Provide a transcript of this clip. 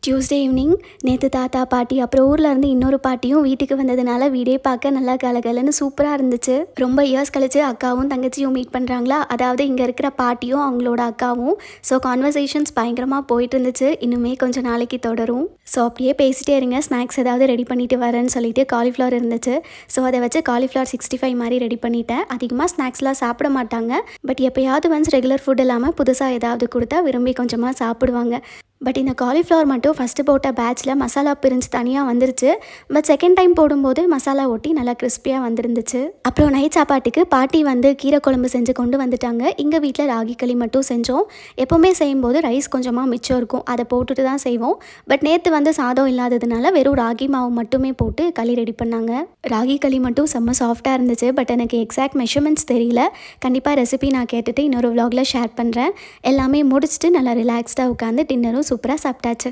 Tuesday evening நேற்று தாத்தா பாட்டி அப்புறம் ஊர்லேருந்து இன்னொரு பாட்டியும் வீட்டுக்கு வந்ததுனால வீடே பார்க்க நல்லா கலகலன்னு சூப்பராக இருந்துச்சு. ரொம்ப இயர்ஸ் கழிச்சு அக்காவும் தங்கச்சியும் மீட் பண்ணுறாங்களா, அதாவது இங்கே இருக்கிற பாட்டியும் அவங்களோட அக்காவும். ஸோ கான்வர்சேஷன்ஸ் பயங்கரமாக போயிட்டு இருந்துச்சு. இன்னுமே கொஞ்சம் நாளைக்கு தொடரும். ஸோ அப்படியே பேசிட்டே இருங்க. ஸ்நாக்ஸ் ஏதாவது ரெடி பண்ணிட்டு வரேன்னு சொல்லிட்டு காலிஃப்ளவர் இருந்துச்சு. ஸோ அதை வச்சு காலிஃப்ளவர் 65 மாதிரி ரெடி பண்ணிட்டேன். அதிகமாக ஸ்நாக்ஸ்லாம் சாப்பிட மாட்டாங்க. பட் எப்போயாவது ஒன்ஸ் ரெகுலர் ஃபுட் இல்லாமல் புதுசாக ஏதாவது கொடுத்தா விரும்பி கொஞ்சமாக சாப்பிடுவாங்க. பட் இந்த காலிஃப்ளவர் மட்டும் ஃபஸ்ட்டு போட்ட பேட்சில் மசாலா பிரிஞ்சு தனியாக வந்துருச்சு. பட் செகண்ட் டைம் போடும்போது மசாலா ஒட்டி நல்லா கிறிஸ்பியாக வந்துருந்துச்சு. அப்புறம் நைட் சாப்பாட்டுக்கு பாட்டி கீரை குழம்பு செஞ்சு கொண்டு வந்துட்டாங்க. எங்கள் வீட்டில் ராகி களி மட்டும் செஞ்சோம். எப்போவுமே செய்யும்போது ரைஸ் கொஞ்சமாக மிச்சம் இருக்கும், அதை போட்டுட்டு தான் செய்வோம். பட் நேற்று சாதம் இல்லாததுனால வெறும் ராகி மாவு மட்டுமே போட்டு களி ரெடி பண்ணாங்க. ராகி களி மட்டும் செம்ம சாஃப்டாக இருந்துச்சு. பட் எனக்கு எக்ஸாக்ட் மெஷர்மெண்ட்ஸ் தெரியல. கண்டிப்பாக ரெசிபி நான் கேட்டுட்டு இன்னொரு vlogல ஷேர் பண்ணுறேன். எல்லாமே முடிச்சுட்டு நல்லா ரிலாக்ஸ்டாக உட்காந்து டின்னரும் சூப்பராக சாப்பிட்டாச்சு.